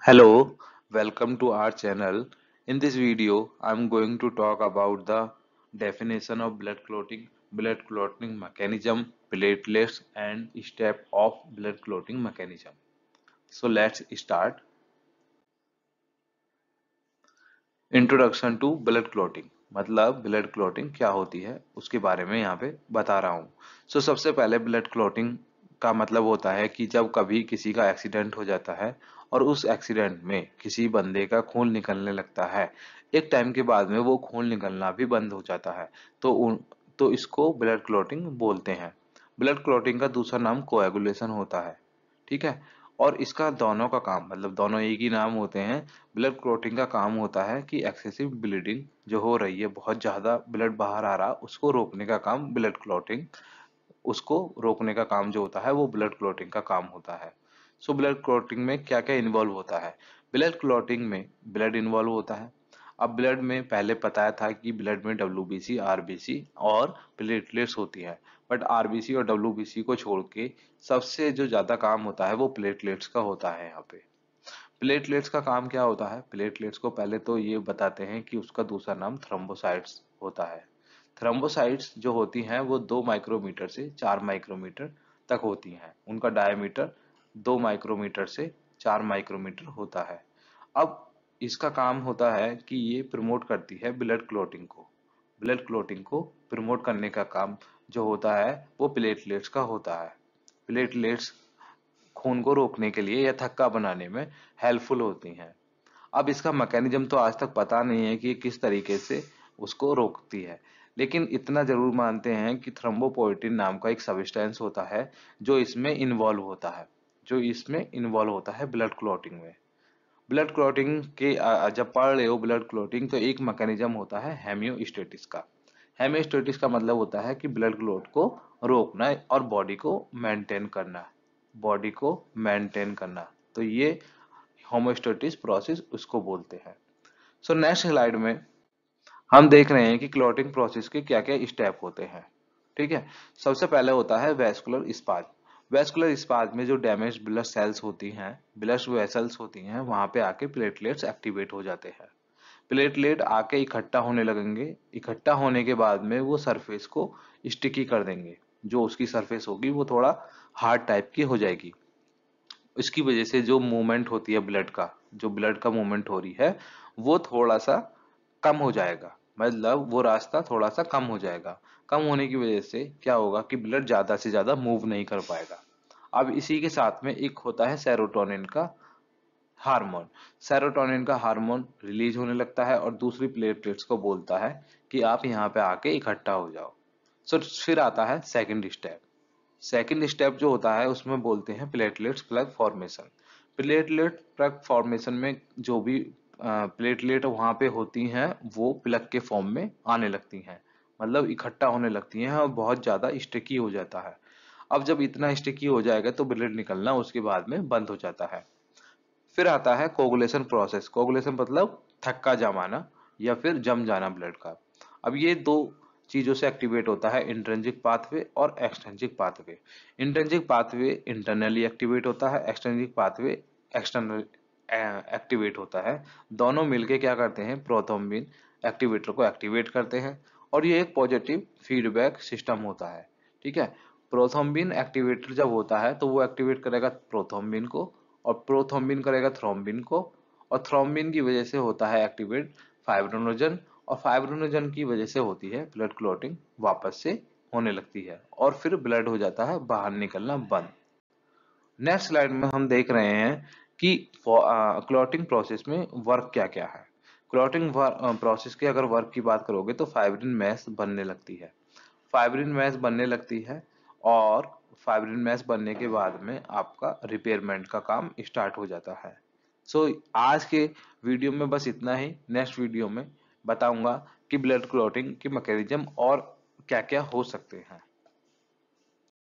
Hello, welcome to our channel. In this video, I'm going to talk about the definition of blood clotting mechanism, platelets, and step of blood clotting mechanism. So let's start. Introduction to blood clotting मतलब blood clotting क्या होती है उसके बारे में यहाँ पे बता रहा हूँ। सबसे पहले ब्लड क्लॉटिंग का मतलब होता है कि जब कभी किसी का एक्सीडेंट हो जाता है और उस एक्सीडेंट में किसी बंदे का खून निकलने लगता है, एक टाइम के बाद में वो खून निकलना भी बंद हो जाता है, तो इसको ब्लड क्लॉटिंग बोलते हैं। ब्लड क्लॉटिंग का दूसरा नाम कोएगुलेशन होता है। ठीक है। और इसका दोनों का काम मतलब दोनों एक ही नाम होते हैं। ब्लड क्लॉटिंग का काम होता है कि एक्सेसिव ब्लीडिंग जो हो रही है, बहुत ज्यादा ब्लड बाहर आ रहा, उसको रोकने का काम उसको रोकने का काम जो होता है वो ब्लड क्लॉटिंग का काम होता है। ब्लड क्लॉटिंग में क्या क्या इन्वॉल्व होता है? ब्लड क्लॉटिंग में ब्लड इन्वॉल्व होता है। अब ब्लड में पहले बताया था कि ब्लड में डब्ल्यूबीसी, आरबीसी और प्लेटलेट्स होती है। बट आरबीसी और डब्ल्यूबीसी को छोड़ के सबसे जो ज्यादा काम होता है वो प्लेटलेट्स का होता है। यहाँ पे प्लेटलेट्स का काम क्या होता है? प्लेटलेट्स को पहले तो ये बताते हैं कि उसका दूसरा नाम थ्रोम्बोसाइट्स होता है। थ्रोम्बोसाइट्स जो होती हैं वो 2 माइक्रोमीटर से 4 माइक्रोमीटर तक होती हैं। उनका डायमीटर 2 माइक्रोमीटर से 4 माइक्रोमीटर होता है। अब इसका काम होता है कि ये प्रमोट करती है ब्लड क्लॉटिंग को। ब्लड क्लॉटिंग को प्रमोट करने का काम जो होता है वो प्लेटलेट्स का होता है। प्लेटलेट्स खून को रोकने के लिए या थक्का बनाने में हेल्पफुल होती हैं। अब इसका मैकेनिज्म तो आज तक पता नहीं है कि किस तरीके से उसको रोकती है, लेकिन इतना जरूर मानते हैं कि थ्रोम्बोपोएटिन नाम का एक सब्सटेंस होता है जो इसमें इन्वॉल्व होता है ब्लड क्लॉटिंग में। ब्लड क्लॉटिंग के जब पढ़ रहे हो ब्लड क्लॉटिंग, तो एक मैकेनिज्म होता है हेमियोस्टेटिस का। हेमियोस्टेटिस का मतलब होता है कि ब्लड क्लॉट को रोकना और बॉडी को मेंटेन करना। तो ये होमोस्टेटिस प्रोसेस उसको बोलते हैं। नेक्स्ट स्लाइड में हम देख रहे हैं कि क्लॉटिंग प्रोसेस के क्या क्या स्टेप होते हैं। ठीक है। सबसे पहले होता है वेस्कुलर स्पाज्म। वेस्कुलर स्पाज्म में जो डैमेज ब्लड सेल्स होती हैं, ब्लड वेसल्स होती हैं, वहां पे आके प्लेटलेट्स एक्टिवेट हो जाते हैं। प्लेटलेट आके इकट्ठा होने लगेंगे। इकट्ठा होने के बाद में वो सरफेस को स्टिकी कर देंगे। जो उसकी सरफेस होगी वो थोड़ा हार्ड टाइप की हो जाएगी। इसकी वजह से जो मूवमेंट होती है जो ब्लड का मूवमेंट हो रही है, वो थोड़ा सा कम हो जाएगा। मतलब वो रास्ता थोड़ा सा कम हो जाएगा। कम होने की वजह से क्या होगा कि ब्लड ज्यादा से ज्यादा मूव नहीं कर पाएगा। अब इसी के साथ में एक होता है हार्मोन सेरोटोनिन का हार्मोन रिलीज होने लगता है और दूसरी प्लेटलेट्स को बोलता है कि आप यहाँ पे आके इकट्ठा हो जाओ। फिर आता है सेकंड स्टेप जो होता है उसमें बोलते हैं platelets plug formation. Platelet plug formation में जो भी प्लेटलेट वहां पे होती हैं वो प्लग के फॉर्म में आने लगती हैं। मतलब इकट्ठा होने लगती हैं और बहुत ज्यादा स्टिकी हो जाता है। अब जब इतना स्टिकी हो जाएगा तो ब्लड निकलना उसके बाद में बंद हो जाता है। फिर आता है कोगुलेशन प्रोसेस। कोगुलेशन मतलब थक्का जमाना या फिर जम जाना ब्लड का। अब ये दो चीजों से एक्टिवेट होता है, इंट्रिंसिक पाथवे और extrinsic pathway. Intrinsic pathway internally activate होता है, एक्सट्रिंसिक पाथवे एक्सटर्नल एक्टिवेट होता है। दोनों मिलके क्या करते हैं, प्रोथ्रोम्बिन एक्टिवेटर को एक्टिवेट करते हैं और ये एक पॉजिटिव फीडबैक सिस्टम होता है। ठीक है। प्रोथ्रोम्बिन एक्टिवेटर जब होता है तो वो एक्टिवेट करेगा प्रोथ्रोम्बिन को और प्रोथ्रोम्बिन करेगा थ्रोम्बिन को और थ्रोम्बिन की वजह से होता है एक्टिवेट फाइब्रिनोजन और फाइब्रिनोजन की वजह से होती है ब्लड क्लॉटिंग वापस से होने लगती है और फिर ब्लड हो जाता है बाहर निकलना बंद। नेक्स्ट स्लाइड में हम देख रहे हैं कि क्लॉटिंग प्रोसेस में वर्क क्या क्या है। क्लॉटिंग प्रोसेस के अगर वर्क की बात करोगे तो फाइब्रिन मैस बनने लगती है। फाइब्रिन मैस बनने लगती है और फाइब्रिन मैस बनने के बाद में आपका रिपेयरमेंट का काम स्टार्ट हो जाता है। आज के वीडियो में बस इतना ही। नेक्स्ट वीडियो में बताऊंगा कि ब्लड क्लॉटिंग की मैकेनिज्म और क्या क्या हो सकते हैं।